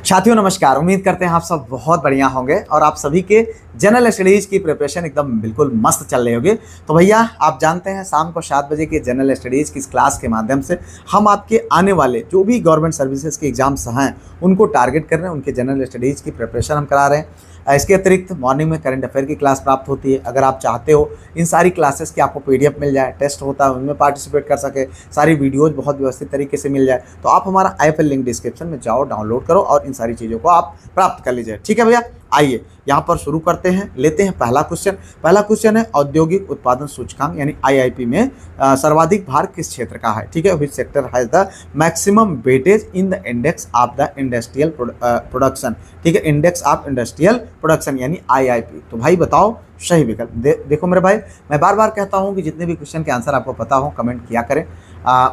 साथियों नमस्कार। उम्मीद करते हैं आप सब बहुत बढ़िया होंगे और आप सभी के जनरल स्टडीज़ की प्रिपरेशन एकदम बिल्कुल मस्त चल रही होगी। तो भैया आप जानते हैं शाम को 7 बजे के जनरल स्टडीज़ की इस क्लास के माध्यम से हम आपके आने वाले जो भी गवर्नमेंट सर्विसेज के एग्जाम्स हैं उनको टारगेट कर रहे हैं, उनके जनरल स्टडीज़ की प्रिपरेशन हम करा रहे हैं। इसके अतिरिक्त मॉर्निंग में करंट अफेयर की क्लास प्राप्त होती है। अगर आप चाहते हो इन सारी क्लासेस की आपको PDF मिल जाए, टेस्ट होता है उनमें पार्टिसिपेट कर सके, सारी वीडियोज़ बहुत व्यवस्थित तरीके से मिल जाए, तो आप हमारा IFL लिंक डिस्क्रिप्शन में जाओ, डाउनलोड करो और इन सारी चीज़ों को आप प्राप्त कर लीजिए। ठीक है भैया, आइए यहाँ पर शुरू करते हैं। लेते हैं पहला क्वेश्चन है औद्योगिक उत्पादन सूचकांक यानी IIP में सर्वाधिक भार किस क्षेत्र का है। ठीक है, which sector has the maximum weightage in the index of the industrial production. ठीक है, इंडेक्स ऑफ इंडस्ट्रियल प्रोडक्शन यानी IIP। तो भाई बताओ सही विकल्प। देखो मेरे भाई, मैं बार बार कहता हूँ कि जितने भी क्वेश्चन के आंसर आपको पता हो कमेंट किया करें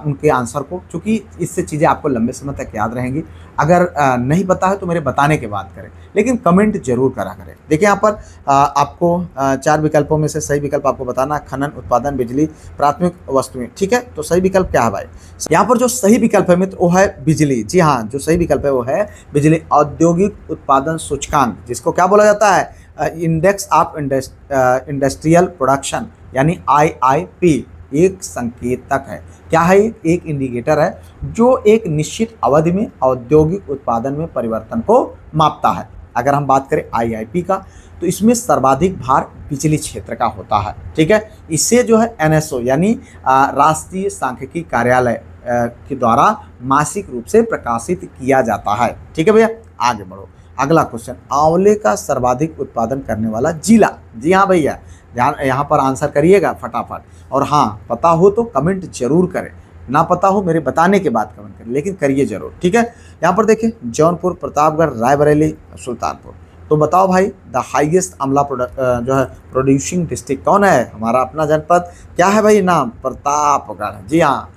उनके आंसर को, क्योंकि इससे चीज़ें आपको लंबे समय तक याद रहेंगी। अगर नहीं पता है तो मेरे बताने के बाद करें, लेकिन कमेंट जरूर करा करें। देखिए यहाँ पर आपको 4 विकल्पों में से सही विकल्प आपको बताना, खनन, उत्पादन, बिजली, प्राथमिक वस्तुएं। ठीक है, तो सही विकल्प क्या है भाई? यहाँ पर जो सही विकल्प है मित्र वो है बिजली। जी हाँ, जो सही विकल्प है वो है बिजली। औद्योगिक उत्पादन सूचकांक जिसको क्या बोला जाता है? इंडेक्स ऑफ इंडस्ट्रियल प्रोडक्शन यानी IIP एक संकेतक है। क्या है? एक इंडिकेटर है जो एक निश्चित अवधि में औद्योगिक उत्पादन में परिवर्तन को मापता है। अगर हम बात करें IIP का तो इसमें सर्वाधिक भार बिजली क्षेत्र का होता है। ठीक है, इसे जो है NSO यानी राष्ट्रीय सांख्यिकी कार्यालय के द्वारा मासिक रूप से प्रकाशित किया जाता है। ठीक है भैया, आगे बढ़ो। अगला क्वेश्चन, आंवले का सर्वाधिक उत्पादन करने वाला जिला। जी हाँ भैया, यहाँ पर आंसर करिएगा फटाफट। और हाँ, पता हो तो कमेंट जरूर करें, ना पता हो मेरे बताने के बाद कमेंट करें, लेकिन करिए जरूर। ठीक है, यहाँ पर देखिए जौनपुर, प्रतापगढ़, रायबरेली, सुल्तानपुर। तो बताओ भाई द हाईएस्ट आंवला जो है प्रोड्यूसिंग डिस्ट्रिक्ट कौन है? हमारा अपना जनपद क्या है भाई? नाम प्रतापगढ़। जी हाँ,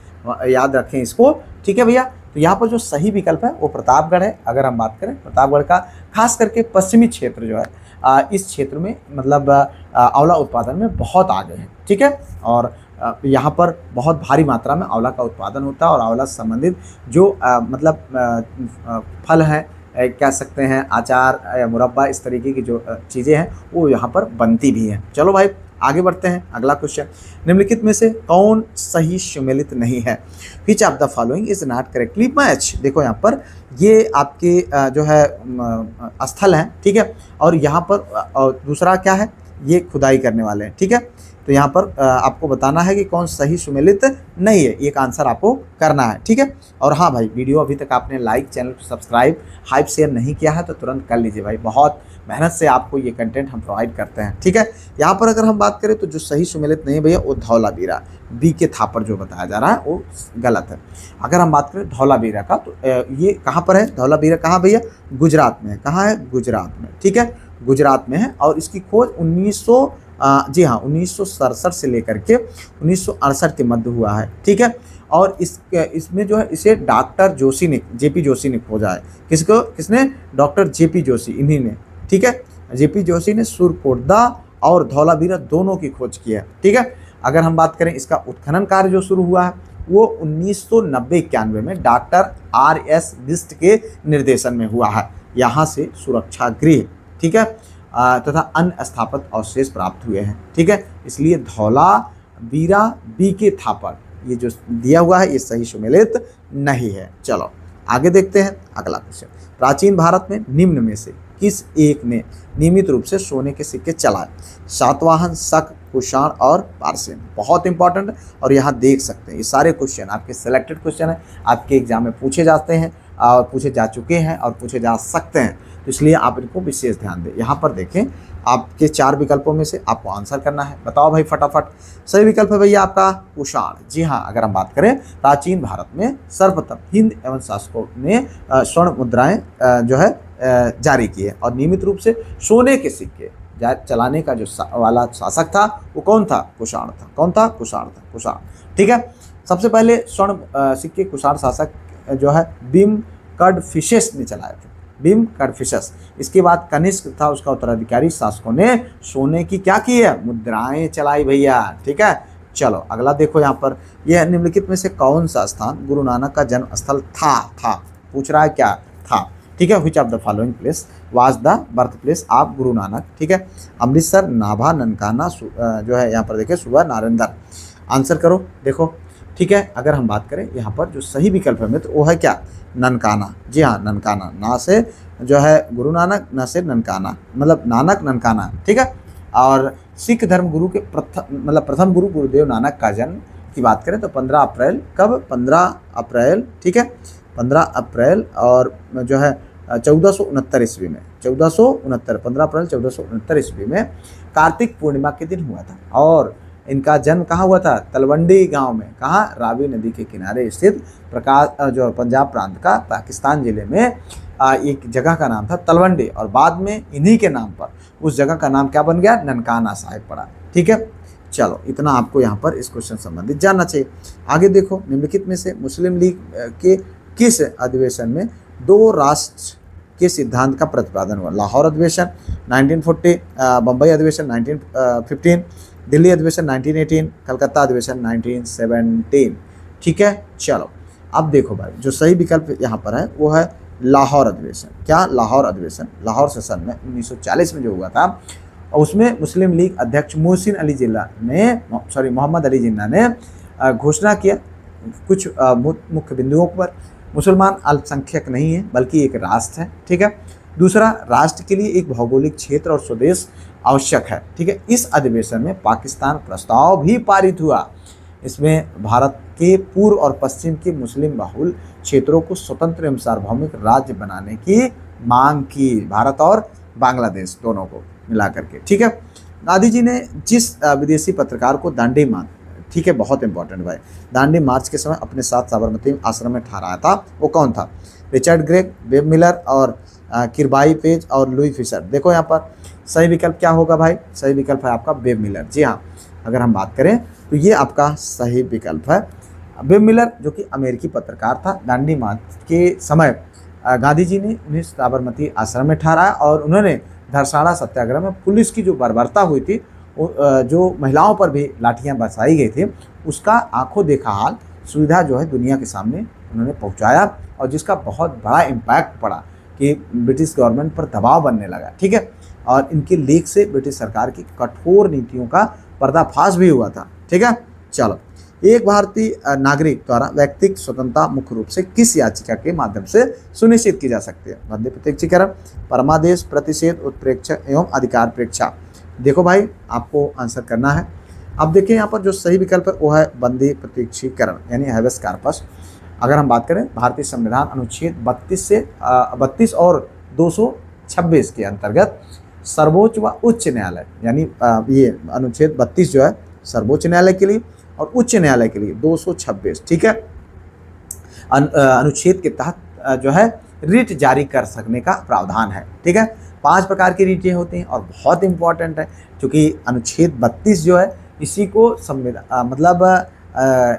याद रखें इसको। ठीक है भैया, तो यहाँ पर जो सही विकल्प है वो प्रतापगढ़ है। अगर हम बात करें प्रतापगढ़ का, खास करके पश्चिमी क्षेत्र जो है इस क्षेत्र में मतलब आंवला उत्पादन में बहुत आगे है। ठीक है, और यहाँ पर बहुत भारी मात्रा में आंवला का उत्पादन होता है और आंवला से संबंधित जो मतलब फल हैं, कह सकते हैं अचार, मुरब्बा, इस तरीके की जो चीज़ें हैं वो यहाँ पर बनती भी हैं। चलो भाई आगे बढ़ते हैं। अगला क्वेश्चन, निम्नलिखित में से कौन सही सुमेलित नहीं है? Which of the following is not correctly match. देखो यहाँ पर ये आपके जो है स्थल हैं। ठीक है, और यहाँ पर दूसरा क्या है? ये खुदाई करने वाले हैं। ठीक है, तो यहाँ पर आपको बताना है कि कौन सही सुमेलित नहीं है, एक आंसर आपको करना है। ठीक है, और हाँ भाई, वीडियो अभी तक आपने लाइक, चैनल को सब्सक्राइब, हाइप शेयर नहीं किया है तो तुरंत कर लीजिए भाई। बहुत मेहनत से आपको ये कंटेंट हम प्रोवाइड करते हैं। ठीक है, यहाँ पर अगर हम बात करें तो जो सही सुमेलित नहीं भैया वो धौलावीरा, BK थापर जो बताया जा रहा है वो गलत है। अगर हम बात करें धौलावीरा का तो ये कहाँ पर है? धौलावीरा कहाँ भैया? गुजरात में है। कहाँ है? गुजरात में। ठीक है, गुजरात में है और इसकी खोज 1967 से लेकर के 1968 के मध्य हुआ है। ठीक है, और इसमें जो है इसे डॉक्टर जोशी ने, JP जोशी ने खोजा है। किसने? डॉक्टर JP जोशी, इन्हीं ने। ठीक है, JP जोशी ने सुरकोटदा और धौलावीरा दोनों की खोज की है। ठीक है, अगर हम बात करें इसका उत्खनन कार्य जो शुरू हुआ है वो 1990-91 में डॉक्टर RS बिष्ट के निर्देशन में हुआ है। यहाँ से सुरक्षा गृह, ठीक है, तथा अन्य स्थापित अवशेष प्राप्त हुए हैं। ठीक है, इसलिए धौलावीरा, BK थापर ये जो दिया हुआ है ये सही सुमेलित नहीं है। चलो आगे देखते हैं अगला क्वेश्चन, प्राचीन भारत में निम्न में से किस एक ने नियमित रूप से सोने के सिक्के चलाए? सातवाहन, शक, कुषाण और पारसेन। बहुत इंपॉर्टेंट, और यहाँ देख सकते हैं ये सारे क्वेश्चन आपके सिलेक्टेड क्वेश्चन हैं, आपके एग्जाम में पूछे जाते हैं और पूछे जा चुके हैं और पूछे जा सकते हैं, तो इसलिए आप इनको विशेष ध्यान दें। यहाँ पर देखें आपके 4 विकल्पों में से आपको आंसर करना है। बताओ भाई फटाफट। सही विकल्प है भैया आपका कुषाण। जी हाँ, अगर हम बात करें प्राचीन भारत में सर्वप्रथम हिंद एवं शासकों ने स्वर्ण मुद्राएं जो है जारी की है और नियमित रूप से सोने के सिक्के चलाने का जो वाला शासक था वो कौन था? कुषाण था। कौन था? कुषाण था। कुषाण। ठीक है, सबसे पहले स्वर्ण सिक्के कुषाण शासक जो है भीम कडफिसेस ने चलाए थे। भीम कडफिसेस। इसके बाद कनिष्क था उसका उत्तराधिकारी, शासकों ने सोने की क्या की है? मुद्राएं चलाई भैया। ठीक है, चलो अगला देखो। यहाँ पर यह निम्नलिखित में से कौन सा स्थान गुरु नानक का जन्म स्थल था? पूछ रहा है क्या था? ठीक है। Which of the following place was the birth place of Guru Nanak, ठीक है। अमृतसर, नाभा, ननकाना, जो है यहाँ पर देखिए सुबह, नारेंद्र। आंसर करो, देखो, ठीक है। अगर हम बात करें यहाँ पर जो सही विकल्प है मित्र वो है क्या, ननकाना। जी हाँ, ननकाना, ना से जो है गुरु नानक, ना से ननकाना, मतलब नानक ननकाना, ठीक है। और सिख धर्म गुरु के प्रथम गुरु गुरुदेव नानक का जन्म की बात करें तो 15 अप्रैल, कब, 15 अप्रैल, ठीक है, 15 अप्रैल और जो है 1469 ईस्वी में, 1469, 15 अप्रैल 1469 ईस्वी में कार्तिक पूर्णिमा के दिन हुआ था। और इनका जन्म कहाँ हुआ था, तलवंडी गांव में, कहाँ, रावी नदी के किनारे स्थित प्रकाश जो पंजाब प्रांत का पाकिस्तान जिले में एक जगह का नाम था तलवंडी, और बाद में इन्हीं के नाम पर उस जगह का नाम क्या बन गया, ननकाना साहिब पड़ा, ठीक है। चलो, इतना आपको यहाँ पर इस क्वेश्चन संबंधित जानना चाहिए। आगे देखो, निम्नलिखित में से मुस्लिम लीग के किस अधिवेशन में दो राष्ट्र के सिद्धांत का प्रतिपादन हुआ। लाहौर अधिवेशन 1940, बम्बई अधिवेशन 1915, दिल्ली अधिवेशन 1918, कलकत्ता अधिवेशन 1917, ठीक है। चलो, अब देखो भाई, जो सही विकल्प यहाँ पर है वो है लाहौर अधिवेशन। क्या, लाहौर अधिवेशन, लाहौर सेशन में 1940 में जो हुआ था, और उसमें मुस्लिम लीग अध्यक्ष मोहसिन अली जिन्ना ने, मोहम्मद अली जिन्ना ने घोषणा किया कुछ मुख्य बिंदुओं पर। मुसलमान अल्पसंख्यक नहीं है बल्कि एक राष्ट्र है, ठीक है। दूसरा, राष्ट्र के लिए एक भौगोलिक क्षेत्र और स्वदेश आवश्यक है, ठीक है। इस अधिवेशन में पाकिस्तान प्रस्ताव भी पारित हुआ। इसमें भारत के पूर्व और पश्चिम के मुस्लिम बहुल क्षेत्रों को स्वतंत्र एवं सार्वभौमिक राज्य बनाने की मांग की, भारत और बांग्लादेश दोनों को मिला करके, ठीक है। गांधी जी ने जिस विदेशी पत्रकार को दांडी मार्च, ठीक है, बहुत इंपॉर्टेंट भाई, दांडी मार्च के समय अपने साथ साबरमती आश्रम में ठहराया था, वो कौन था, रिचर्ड ग्रे, वेब मिलर और किरबाई पेज और लुई फिशर। देखो यहाँ पर सही विकल्प क्या होगा भाई, सही विकल्प है आपका वेब मिलर। जी हाँ, अगर हम बात करें तो ये आपका सही विकल्प है। वेब मिलर जो कि अमेरिकी पत्रकार था, दांडी मार्च के समय गांधी जी ने उन्हें साबरमती आश्रम में ठहराया और उन्होंने धरसाड़ा सत्याग्रह में पुलिस की जो बर्बरता हुई थी, जो महिलाओं पर भी लाठियां बरसाई गई थी, उसका आंखों देखा हाल सुविधा जो है दुनिया के सामने उन्होंने पहुंचाया, और जिसका बहुत बड़ा इम्पैक्ट पड़ा कि ब्रिटिश गवर्नमेंट पर दबाव बनने लगा, ठीक है। और इनके लेख से ब्रिटिश सरकार की कठोर नीतियों का पर्दाफाश भी हुआ था, ठीक है। चलो, एक भारतीय नागरिक द्वारा व्यक्तिगत स्वतंत्रता मुख्य रूप से किस याचिका के माध्यम से सुनिश्चित की जा सकती है। बंदी प्रत्यक्षीकरण, परमादेश, प्रतिषेध, उत्प्रेक्षा एवं अधिकार प्रेक्षा। देखो भाई, आपको आंसर करना है। अब देखिए यहाँ पर जो सही विकल्प है वो है बंदी प्रत्यक्षीकरण, यानी हैबेस कॉर्पस। अगर हम बात करें भारतीय संविधान अनुच्छेद 32 और 226 के अंतर्गत सर्वोच्च व उच्च न्यायालय, यानी ये अनुच्छेद 32 जो है सर्वोच्च न्यायालय के लिए और उच्च न्यायालय के लिए 226, ठीक है, अनुच्छेद के तहत जो है रिट जारी कर सकने का प्रावधान है, ठीक है। 5 प्रकार की रिटें होती हैं और बहुत इंपॉर्टेंट है, क्योंकि अनुच्छेद 32 जो है इसी को संविधान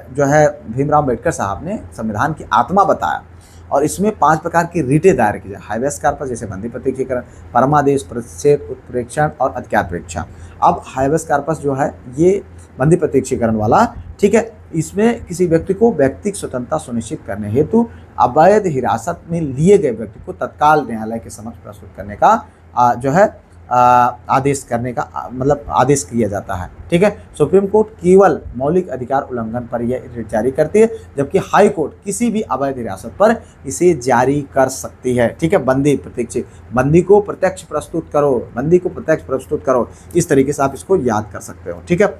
जो है भीमराव अम्बेडकर साहब ने संविधान की आत्मा बताया, और इसमें 5 प्रकार की रिटें दायर की जाए। हैबेस कॉर्पस जैसे बंदी प्रत्यक्षीकरण, परमादेश, प्रतिषेध, उत्प्रेक्षण और अधिकार प्रेक्षा। अब हैबेस कॉर्पस जो है ये बंदी प्रत्यक्षीकरण वाला, ठीक है, इसमें किसी व्यक्ति को व्यक्तिगत स्वतंत्रता सुनिश्चित करने हेतु अवैध हिरासत में लिए गए व्यक्ति को तत्काल न्यायालय के समक्ष प्रस्तुत करने का जो है आदेश करने का मतलब आदेश किया जाता है, ठीक है। सुप्रीम कोर्ट केवल मौलिक अधिकार उल्लंघन पर यह रिट जारी करती है, जबकि हाई कोर्ट किसी भी अवैध हिरासत पर इसे जारी कर सकती है, ठीक है। बंदी प्रत्यक्ष, बंदी को प्रत्यक्ष प्रस्तुत करो, बंदी को प्रत्यक्ष प्रस्तुत करो, इस तरीके से आप इसको याद कर सकते हो, ठीक है।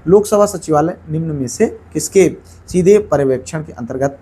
लोकसभा सचिवालय निम्न में से किसके सीधे पर्यवेक्षण के अंतर्गत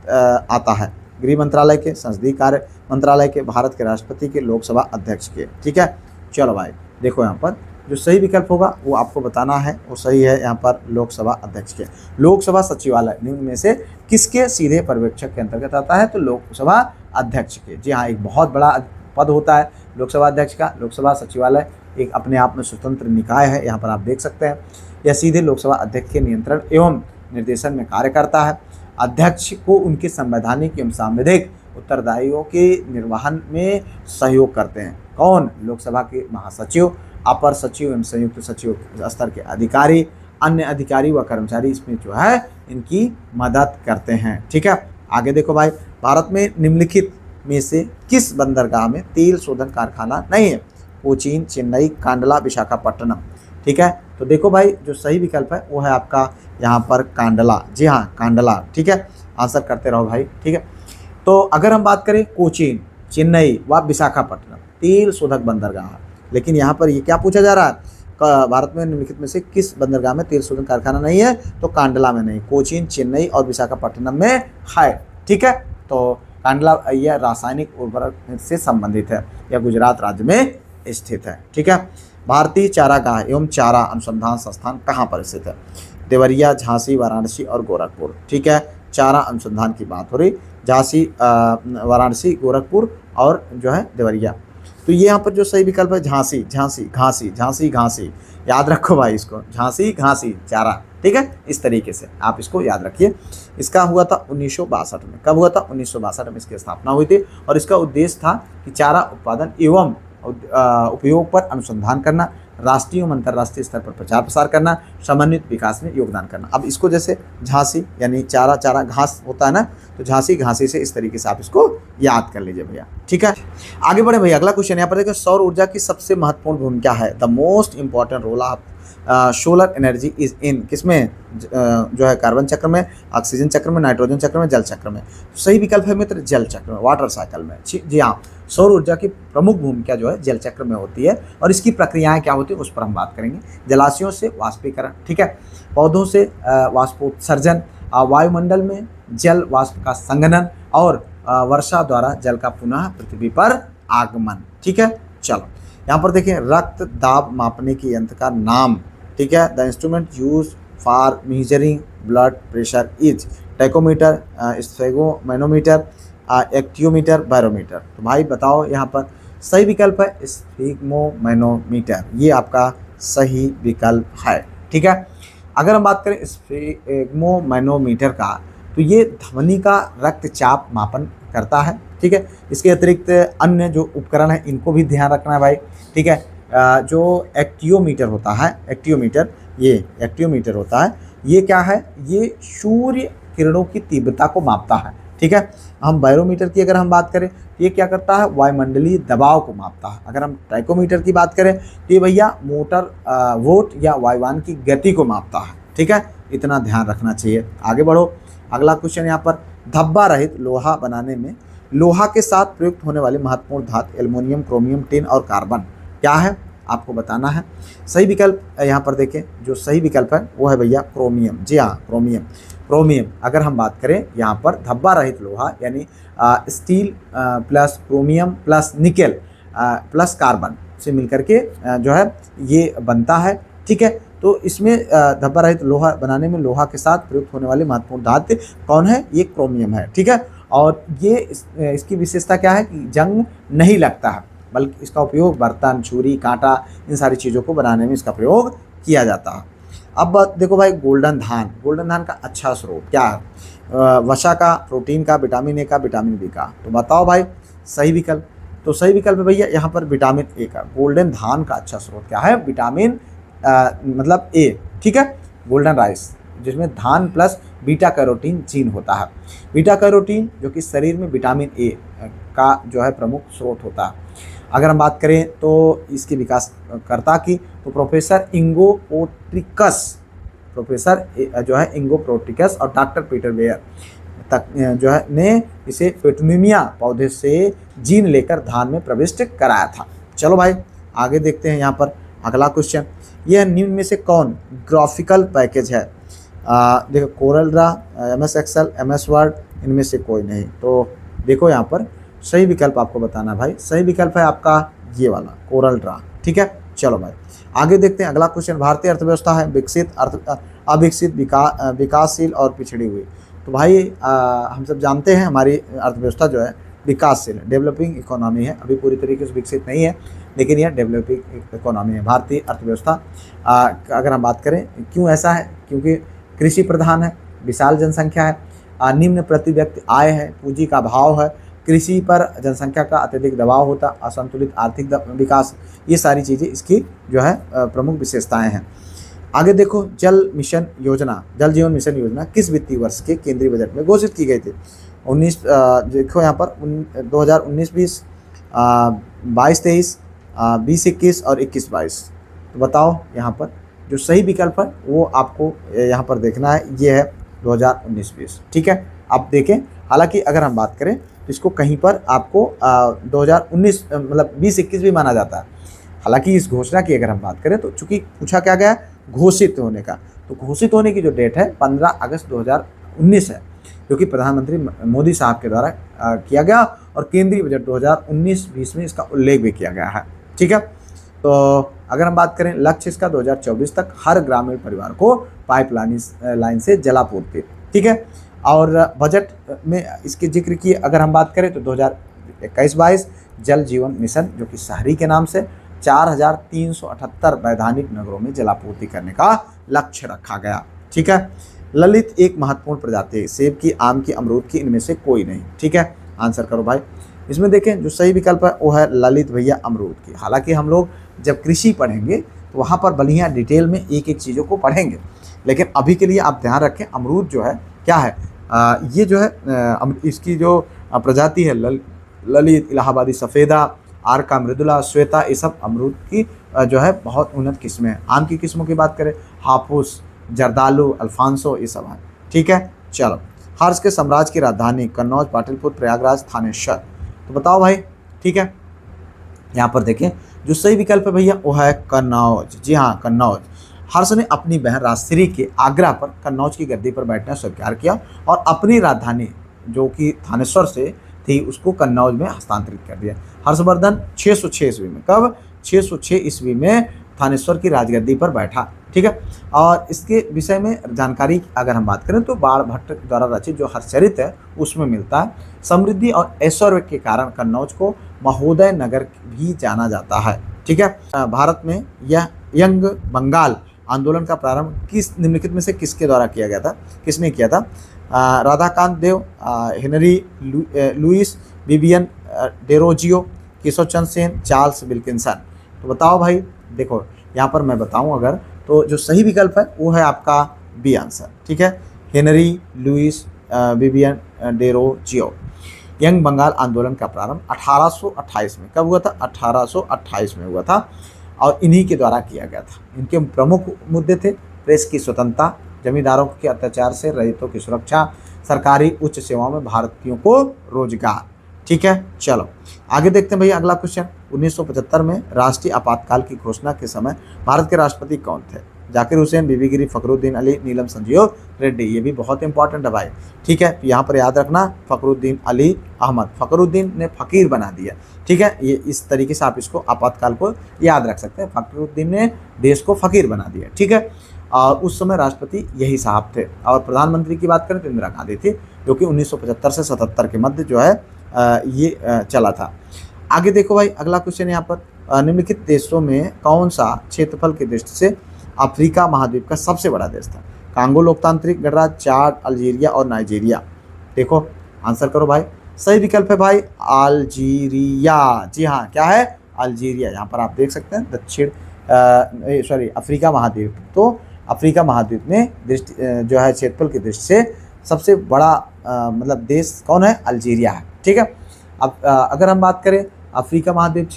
आता है। गृह मंत्रालय के, संसदीय कार्य मंत्रालय के, भारत के राष्ट्रपति के, लोकसभा अध्यक्ष के, ठीक है। चलो भाई, देखो यहाँ पर जो सही विकल्प होगा वो आपको बताना है, वो सही है यहाँ पर लोकसभा अध्यक्ष के। लोकसभा सचिवालय निम्न में से किसके सीधे पर्यवेक्षक के अंतर्गत आता है, तो लोकसभा अध्यक्ष के। जी हाँ, एक बहुत बड़ा पद होता है लोकसभा अध्यक्ष का। लोकसभा सचिवालय एक अपने आप में स्वतंत्र निकाय है, यहाँ पर आप देख सकते हैं। यह सीधे लोकसभा अध्यक्ष के नियंत्रण एवं निर्देशन में कार्य करता है। अध्यक्ष को उनके संवैधानिक एवं सांविधिक उत्तरदायित्वों के निर्वहन में सहयोग करते हैं। कौन? लोकसभा के महासचिव, अपर सचिव एवं संयुक्त सचिव स्तर के अधिकारी, अन्य अधिकारी व कर्मचारी इसमें जो है इनकी मदद करते हैं, ठीक है। आगे देखो भाई, भारत में निम्नलिखित में से किस बंदरगाह में तेल शोधन कारखाना नहीं है? कोचीन, चेन्नई, कांडला, विशाखापट्टनम। ठीक है, तो देखो भाई जो सही विकल्प है वो है आपका यहाँ पर कांडला। जी हाँ, कांडला। ठीक है, आंसर करते रहो भाई। ठीक है, तो अगर हम बात करें कोचीन, चेन्नई व विशाखापट्टनम तेल शोधक बंदरगाह, लेकिन यहाँ पर ये क्या पूछा जा रहा है, भारत में निम्नलिखित में से किस बंदरगाह में तेल शोधन कारखाना नहीं है? तो कांडला में नहीं, कोचीन, चेन्नई और विशाखापट्टनम में है। ठीक है, तो कांडला यह रासायनिक उर्वरक से संबंधित है, यह गुजरात राज्य में स्थित है। ठीक है, भारतीय चारागाह एवं चारा अनुसंधान संस्थान कहाँ पर स्थित है? देवरिया, झांसी, वाराणसी और गोरखपुर। ठीक है, चारा अनुसंधान की बात हो रही, झांसी, वाराणसी, गोरखपुर और जो है देवरिया। तो ये यहाँ पर जो सही विकल्प है झांसी, झांसी, घासी, झांसी, घासी, याद रखो भाई इसको, झांसी, घासी, चारा। ठीक है, इस तरीके से आप इसको याद रखिए। इसका हुआ था 1962 में। कब हुआ था? 1962 में इसकी स्थापना हुई थी और इसका उद्देश्य था कि चारा उत्पादन एवं उपयोग पर अनुसंधान करना, राष्ट्रीय एवं अंतर्राष्ट्रीय स्तर पर प्रचार प्रसार करना, समन्वित विकास में योगदान करना। अब इसको जैसे झांसी यानी चारा, चारा घास होता है ना, तो झांसी, घासी से इस तरीके से आप इसको याद कर लीजिए भैया। ठीक है, आगे बढ़े भैया। अगला क्वेश्चन यहाँ पर देखो, सौर ऊर्जा की सबसे महत्वपूर्ण भूमिका है, the most important role of solar energy is in, किसमें? जो है कार्बन चक्र में, ऑक्सीजन चक्र में, नाइट्रोजन चक्र में, जल चक्र में। सही विकल्प है मित्र जल चक्र में, वाटर साइकिल में। जी हाँ, सौर ऊर्जा की प्रमुख भूमिका जो है जल चक्र में होती है और इसकी प्रक्रियाएं क्या होती है उस पर हम बात करेंगे। जलाशयों से वाष्पीकरण, ठीक है, पौधों से वाष्पोत्सर्जन, वायुमंडल में जल वाष्प का संघनन और वर्षा द्वारा जल का पुनः पृथ्वी पर आगमन। ठीक है, चलो यहाँ पर देखें, रक्त दाब मापने के यंत्र का नाम। ठीक है, the instrument use for measuring blood pressure is tachometer, sphygmomanometer, actinometer, barometer. तो भाई बताओ यहाँ पर सही विकल्प है स्फेगमोमैनोमीटर, ये आपका सही विकल्प है। ठीक है, अगर हम बात करें स्फेगमोमैनोमीटर का, तो ये ध्वनि का रक्तचाप मापन करता है। ठीक है, इसके अतिरिक्त अन्य जो उपकरण है इनको भी ध्यान रखना है भाई। ठीक है, जो एक्टियोमीटर होता है, एक्टियोमीटर होता है, ये क्या है? ये सूर्य किरणों की तीव्रता को मापता है। ठीक है, हम बैरोमीटर की अगर हम बात करें, ये क्या करता है? वायुमंडलीय दबाव को मापता है। अगर हम ट्राइकोमीटर की बात करें तो ये भैया मोटर वोट या वायुयान की गति को मापता है। ठीक है, इतना ध्यान रखना चाहिए। आगे बढ़ो, अगला क्वेश्चन यहाँ पर, धब्बा रहित लोहा बनाने में लोहा के साथ प्रयुक्त होने वाली महत्वपूर्ण धातु एल्युमिनियम, क्रोमियम, टिन और कार्बन क्या है? आपको बताना है। सही विकल्प यहाँ पर देखें, जो सही विकल्प है वो है भैया क्रोमियम। जी हाँ, क्रोमियम। अगर हम बात करें यहाँ पर धब्बा रहित लोहा यानी steel plus chromium plus nickel plus carbon से मिलकर के जो है ये बनता है। ठीक है, तो इसमें धब्बा रहित लोहा बनाने में लोहा के साथ प्रयुक्त होने वाली महत्वपूर्ण धातु कौन है? ये क्रोमियम है। ठीक है, और ये इसकी विशेषता क्या है कि जंग नहीं लगता है, बल्कि इसका उपयोग बर्तन, छुरी, कांटा, इन सारी चीज़ों को बनाने में इसका प्रयोग किया जाता है। अब देखो भाई, गोल्डन धान का अच्छा स्रोत क्या है? वसा का, प्रोटीन का, विटामिन ए का, विटामिन बी का। तो बताओ भाई सही विकल्प। तो सही विकल्प है भैया यहाँ पर विटामिन ए का। गोल्डन धान का अच्छा स्रोत क्या है? विटामिन मतलब ए। ठीक है, गोल्डन राइस जिसमें धान प्लस बीटा कैरोटीन जीन होता है। बीटा कैरोटीन जो कि शरीर में विटामिन ए का जो है प्रमुख स्रोत होता है। अगर हम बात करें तो इसके विकासकर्ता की, तो प्रोफेसर इंगो प्रोटिकस और डॉक्टर पीटर बेयर तक जो है ने इसे पेटूनिया पौधे से जीन लेकर धान में प्रविष्ट कराया था। चलो भाई आगे देखते हैं यहाँ पर अगला क्वेश्चन। यह निम्न में से कौन ग्राफिकल पैकेज है? देखो, Corel Draw, MS Excel, MS Word, इनमें से कोई नहीं। तो देखो यहाँ पर सही विकल्प आपको बताना भाई। सही विकल्प है आपका ये वाला कोरल ड्रा। ठीक है, चलो भाई आगे देखते हैं अगला क्वेश्चन। भारतीय अर्थव्यवस्था है विकसित, अविकसित, विकासशील और पिछड़ी हुई। तो भाई हम सब जानते हैं हमारी अर्थव्यवस्था जो है विकासशील, डेवलपिंग इकोनॉमी है। अभी पूरी तरीके से विकसित नहीं है, लेकिन यह डेवलपिंग इकोनॉमी है भारतीय अर्थव्यवस्था। अगर हम बात करें क्यों ऐसा है, क्योंकि कृषि प्रधान है, विशाल जनसंख्या है, निम्न प्रति व्यक्ति आय है, पूंजी का अभाव है, कृषि पर जनसंख्या का अत्यधिक दबाव होता, असंतुलित आर्थिक विकास, ये सारी चीज़ें इसकी जो है प्रमुख विशेषताएं हैं। आगे देखो, जल जीवन मिशन योजना किस वित्तीय वर्ष के केंद्रीय बजट में घोषित की गई थी? देखो यहाँ पर 2019-20, 22-23, 20-21 और 21-22। तो बताओ यहाँ पर जो सही विकल्प है वो आपको यहाँ पर देखना है, ये है 2019-20। ठीक है, आप देखें। हालांकि अगर हम बात करें तो इसको कहीं पर आपको 2019 मतलब 20-21 भी माना जाता है। हालांकि इस घोषणा की अगर हम बात करें तो चूंकि पूछा क्या गया है घोषित होने का, तो घोषित होने की जो डेट है 15 अगस्त 2019 है, जो कि प्रधानमंत्री मोदी साहब के द्वारा किया गया, और केंद्रीय बजट 2019-20 में इसका उल्लेख भी किया गया है। ठीक है, तो अगर हम बात करें लक्ष्य इसका 2024 तक हर ग्रामीण परिवार को लाइन से जलापूर्ति। ठीक है, और बजट में इसके जिक्र की अगर हम बात करें तो 2021-22 जल जीवन मिशन, जो कि शहरी के नाम से 4378 वैधानिक नगरों में जलापूर्ति करने का लक्ष्य रखा गया। ठीक है, ललित एक महत्वपूर्ण प्रजाति है, सेब की, आम की, अमरूद की, इनमें से कोई नहीं। ठीक है, आंसर करो भाई। इसमें देखें जो सही विकल्प है वो है ललित भैया अमरूद की। हालांकि हम लोग जब कृषि पढ़ेंगे तो वहाँ पर बढ़िया डिटेल में एक एक चीज़ों को पढ़ेंगे, लेकिन अभी के लिए आप ध्यान रखें अमरूद जो है क्या है, ये जो है इसकी जो प्रजाति है ललित, इलाहाबादी सफ़ेदा, आरका मृदुला, श्वेता, ये सब अमरूद की जो है बहुत उन्नत किस्में हैं। आम की किस्मों की बात करें हापुस, जर्दालू, अल्फांसो, ये सब हैं। ठीक है, चलो। हर्ष के साम्राज्य की राजधानी कन्नौज, पाटलिपुत्र, प्रयागराज, थानेश्वर। तो बताओ भाई। ठीक है, यहाँ पर देखें जो सही विकल्प है भैया वो है कन्नौज। जी हाँ, कन्नौज। हर्ष ने अपनी बहन राजश्री के आग्रह पर कन्नौज की गद्दी पर बैठना स्वीकार किया और अपनी राजधानी जो कि थानेश्वर से थी उसको कन्नौज में हस्तांतरित कर दिया। हर्षवर्धन 606 ईस्वी में, कब 606 ईस्वी में थानेश्वर की राजगद्दी पर बैठा। ठीक है, और इसके विषय में जानकारी अगर हम बात करें तो बाण भट्ट द्वारा रचित जो हर्षचरित है उसमें मिलता है। समृद्धि और ऐश्वर्य के कारण कन्नौज को महोदय नगर भी जाना जाता है। ठीक है, भारत में यह यंग बंगाल आंदोलन का प्रारंभ निम्नलिखित में से किसके द्वारा किया गया था, किसने किया था? Radhakant Dev, Henry Louis, Vivian Derozio, Keshav Chandra Sen, Charles Wilkinson. तो बताओ भाई। देखो यहाँ पर मैं बताऊँ अगर तो जो सही विकल्प है वो है आपका बी आंसर। ठीक है, Henry Louis Vivian Derozio. Young Bengal आंदोलन का प्रारंभ 1828 में, कब हुआ था? 1828 में हुआ था, और इन्हीं के द्वारा किया गया था। इनके प्रमुख मुद्दे थे प्रेस की स्वतंत्रता, जमींदारों के अत्याचार से रहितों की सुरक्षा, सरकारी उच्च सेवाओं में भारतीयों को रोजगार। ठीक है, चलो आगे देखते हैं भैया अगला क्वेश्चन। 1975 में राष्ट्रीय आपातकाल की घोषणा के समय भारत के राष्ट्रपति कौन थे? जाकिर हुसैन, बीबी गिरी, फखरुद्दीन अली, नीलम संजीव रेड्डी। ये भी बहुत इंपॉर्टेंट है भाई। ठीक है, तो यहाँ पर याद रखना फखरुद्दीन अली अहमद। फखरुद्दीन ने फकीर बना दिया। ठीक है, ये इस तरीके से आप इसको आपातकाल को याद रख सकते हैं। फखरुद्दीन ने देश को फकीर बना दिया। ठीक है, और उस समय राष्ट्रपति यही साहब थे, और प्रधानमंत्री की बात करें तो इंदिरा गांधी थी, जो कि 1975 से 77 के मध्य जो है ये चला था। आगे देखो भाई अगला क्वेश्चन यहाँ पर, निम्नलिखित देशों में कौन सा क्षेत्रफल की दृष्टि से अफ्रीका महाद्वीप का सबसे बड़ा देश था? कांगो लोकतांत्रिक गणराज्य, चाड, अल्जीरिया और नाइजीरिया। देखो आंसर करो भाई। सही विकल्प है भाई अल्जीरिया। जी हाँ, क्या है? अल्जीरिया। यहाँ पर आप देख सकते हैं दक्षिण अफ्रीका महाद्वीप। तो अफ्रीका महाद्वीप में दृष्टि जो है क्षेत्रफल की दृष्टि से सबसे बड़ा मतलब देश कौन है? अल्जीरिया है। ठीक है, अब अगर हम बात करें अफ्रीका महाद्वीप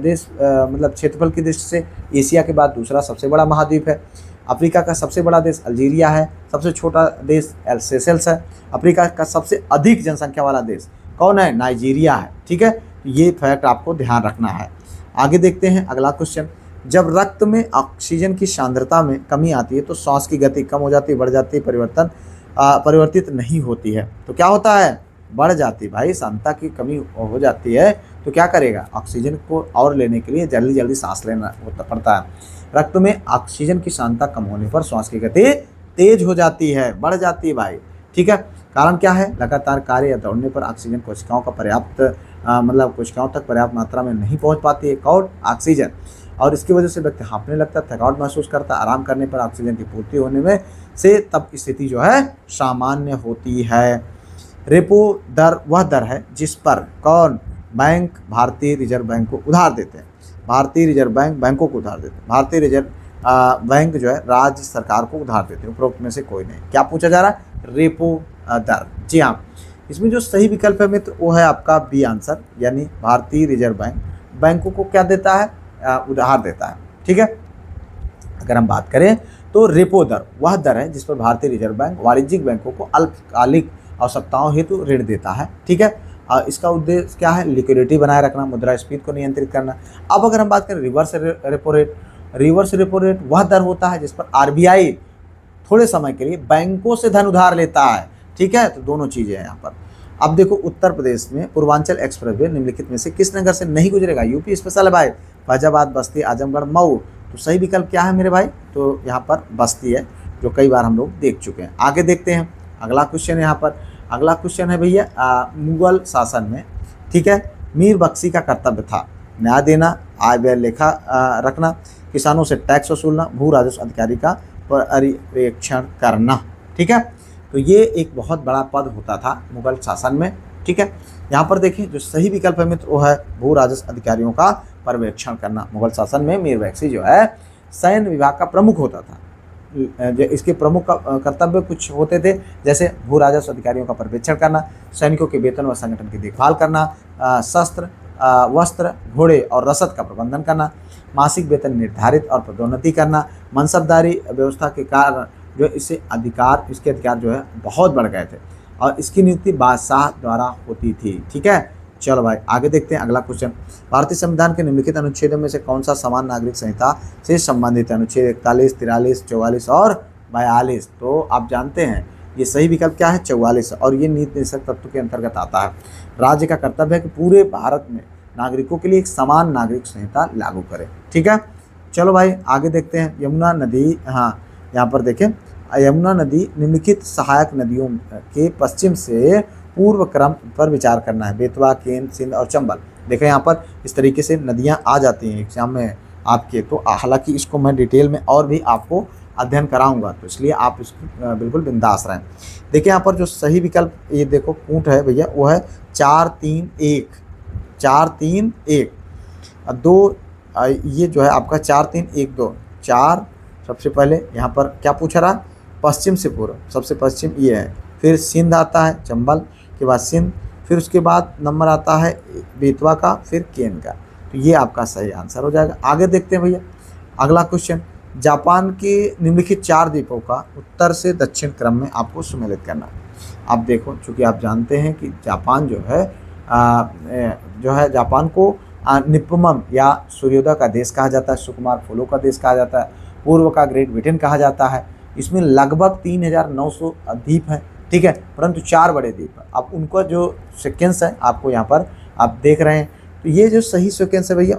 देश मतलब क्षेत्रफल की दृष्टि से एशिया के बाद दूसरा सबसे बड़ा महाद्वीप है। अफ्रीका का सबसे बड़ा देश अल्जीरिया है, सबसे छोटा देश सेशेल्स है। अफ्रीका का सबसे अधिक जनसंख्या वाला देश कौन है? नाइजीरिया है। ठीक है, ये फैक्ट आपको ध्यान रखना है। आगे देखते हैं अगला क्वेश्चन। जब रक्त में ऑक्सीजन की सांद्रता में कमी आती है तो सांस की गति कम हो जाती है, बढ़ जाती है, परिवर्तित नहीं होती है। तो क्या होता है? बढ़ जाती। भाई सांद्रता की कमी हो जाती है तो क्या करेगा? ऑक्सीजन को और लेने के लिए जल्दी जल्दी सांस लेना पड़ता है। रक्त में ऑक्सीजन की सांद्रता कम होने पर श्वास की गति तेज हो जाती है, बढ़ जाती है भाई। ठीक है, कारण क्या है? लगातार कार्य या दौड़ने पर ऑक्सीजन कोशिकाओं का कोशिकाओं तक पर्याप्त मात्रा में नहीं पहुंच पाती है। कौन? ऑक्सीजन। और इसकी वजह से व्यक्ति हाँफने लगता है, थकावट महसूस करता है। आराम करने पर ऑक्सीजन की पूर्ति होने में से तब स्थिति जो है सामान्य होती है। रेपो दर वह दर है जिस पर कौन? बैंक भारतीय रिजर्व बैंक को उधार देते हैं। भारतीय रिजर्व बैंक बैंकों को उधार देते हैं। भारतीय रिजर्व बैंक जो है राज्य सरकार को उधार देते हैं। उपरोक्त में से कोई नहीं। क्या पूछा जा रहा है? रेपो दर। जी हाँ, इसमें जो सही विकल्प है मित्र वो है आपका बी आंसर, यानी भारतीय रिजर्व बैंक बैंकों को क्या देता है, उधार देता है। ठीक है, अगर हम बात करें तो रेपो दर वह दर है जिस पर भारतीय रिजर्व बैंक वाणिज्यिक बैंकों को अल्पकालिक आवश्यकताओं हेतु ऋण देता है। ठीक है, इसका उद्देश्य क्या है, लिक्विडिटी बनाए रखना, मुद्रास्फीति को नियंत्रित करना। अब अगर हम बात करें रिवर्स रेपो रेट वह दर होता है जिस पर आरबीआई थोड़े समय के लिए बैंकों से धन उधार लेता है। ठीक है, तो दोनों चीजें हैं यहाँ पर। अब देखो उत्तर प्रदेश में पूर्वांचल एक्सप्रेसवे निम्नलिखित में से किस नगर से नहीं गुजरेगा, यूपी स्पेशल है भाई, फैजाबाद, बस्ती, आजमगढ़, मऊ। तो सही विकल्प क्या है मेरे भाई, तो यहाँ पर बस्ती है, जो कई बार हम लोग देख चुके हैं। आगे देखते हैं अगला क्वेश्चन। यहाँ पर अगला क्वेश्चन है भैया, मुगल शासन में, ठीक है, मीर बख्शी का कर्तव्य था न्याय देना, आय व्यय लेखा रखना, किसानों से टैक्स वसूलना, भू राजस्व अधिकारी का पर्यवेक्षण करना। ठीक है, तो ये एक बहुत बड़ा पद होता था मुगल शासन में। ठीक है, यहाँ पर देखिए जो सही विकल्प है मित्र वो है भू राजस्व अधिकारियों का पर्यवेक्षण करना। मुगल शासन में मीर बख्शी जो है सैन्य विभाग का प्रमुख होता था। इसके प्रमुख कर्तव्य कुछ होते थे, जैसे भू राजस्व अधिकारियों का पर्यवेक्षण करना, सैनिकों के वेतन व संगठन की देखभाल करना, शस्त्र, वस्त्र, घोड़े और रसद का प्रबंधन करना, मासिक वेतन निर्धारित और पदोन्नति करना। मनसबदारी व्यवस्था के कारण जो इसके अधिकार जो है बहुत बढ़ गए थे और इसकी नियुक्ति बादशाह द्वारा होती थी। ठीक है, चलो भाई आगे देखते हैं अगला क्वेश्चन। भारतीय संविधान के निम्नलिखित अनुच्छेदों में से कौन सा समान नागरिक संहिता से संबंधित है, अनुच्छेद 41, 43, 44 और 42। तो आप जानते हैं ये सही विकल्प क्या है, 44, और ये नीति निर्देशक तत्व के अंतर्गत आता है। राज्य का कर्तव्य है कि पूरे भारत में नागरिकों के लिए एक समान नागरिक संहिता लागू करे। ठीक है, चलो भाई आगे देखते हैं। यमुना नदी, हाँ यहाँ पर देखें, यमुना नदी निम्नलिखित सहायक नदियों के पश्चिम से पूर्व क्रम पर विचार करना है, बेतवा, केन, सिंध और चंबल। देखें यहाँ पर इस तरीके से नदियाँ आ जाती हैं एग्जाम में आपके, तो हालांकि इसको मैं डिटेल में और भी आपको अध्ययन कराऊंगा, तो इसलिए आप इसको बिल्कुल बिंदास रहें। देखिए यहाँ पर जो सही विकल्प ये देखो कूट है भैया, वो है 4, 3, 1, 4, 3, 1 2। ये जो है आपका 4, 3, 1, 2, 4। सबसे पहले यहाँ पर क्या पूछा रहा, पश्चिम से पूर्व, सबसे पश्चिम ये है, फिर सिंध आता है, चंबल के बाद सिंध, फिर उसके बाद नंबर आता है बेतवा का, फिर केन का। तो ये आपका सही आंसर हो जाएगा। आगे देखते हैं भैया अगला क्वेश्चन। जापान के निम्नलिखित 4 द्वीपों का उत्तर से दक्षिण क्रम में आपको सम्मिलित करना। आप देखो, चूँकि आप जानते हैं कि जापान जो है जापान को निप्पमम या सूर्योदय का देश कहा जाता है, सुकुमार फूलों का देश कहा जाता है, पूर्व का ग्रेट ब्रिटेन कहा जाता है। इसमें लगभग 3900 द्वीप हैं। ठीक है, परंतु 4 बड़े द्वीप हैं। अब उनका जो सीक्वेंस है आपको यहाँ पर आप देख रहे हैं, तो ये जो सही सीक्वेंस है भैया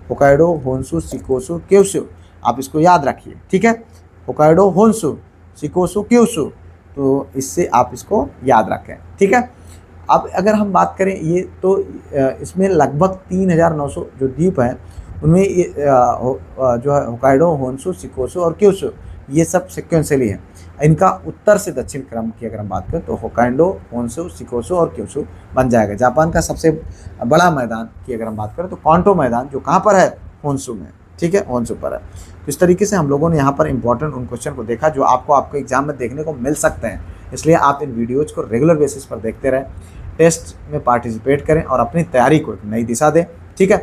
होकाइडो, होन्शु, शिकोसु, क्यूशु, आप इसको याद रखिए। ठीक है, होकाइडो, होन्शु, शिकोसु, क्यूशु, तो इससे आप इसको याद रखें। ठीक है, अब अगर हम बात करें ये तो इसमें लगभग 3900 जो द्वीप हैं उनमें ये जो है होकाइडो, होन्शु, शिकोसु और क्यूशु, ये सब सिक्वेंशली हैं। इनका उत्तर से दक्षिण क्रम की अगर हम बात करें तो होकाइडो, होन्शु, शिकोसु और क्यूशु बन जाएगा। जापान का सबसे बड़ा मैदान की अगर हम बात करें तो कांटो मैदान, जो कहाँ पर है, होन्शु में। ठीक है, होन्शु पर है। तो इस तरीके से हम लोगों ने यहाँ पर इंपॉर्टेंट उन क्वेश्चन को देखा जो आपको आपके एग्जाम में देखने को मिल सकते हैं। इसलिए आप इन वीडियोज़ को रेगुलर बेसिस पर देखते रहें, टेस्ट में पार्टिसिपेट करें और अपनी तैयारी को एक नई दिशा दें। ठीक है,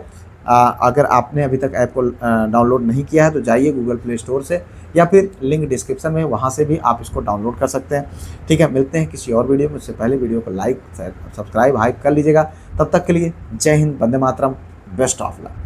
अगर आपने अभी तक ऐप को डाउनलोड नहीं किया है तो जाइए गूगल प्ले स्टोर से, या फिर लिंक डिस्क्रिप्शन में, वहाँ से भी आप इसको डाउनलोड कर सकते हैं। ठीक है, मिलते हैं किसी और वीडियो में। उससे पहले वीडियो को लाइक, सब्सक्राइब, हाइप कर लीजिएगा। तब तक के लिए जय Hind, Vande Mataram, best of luck.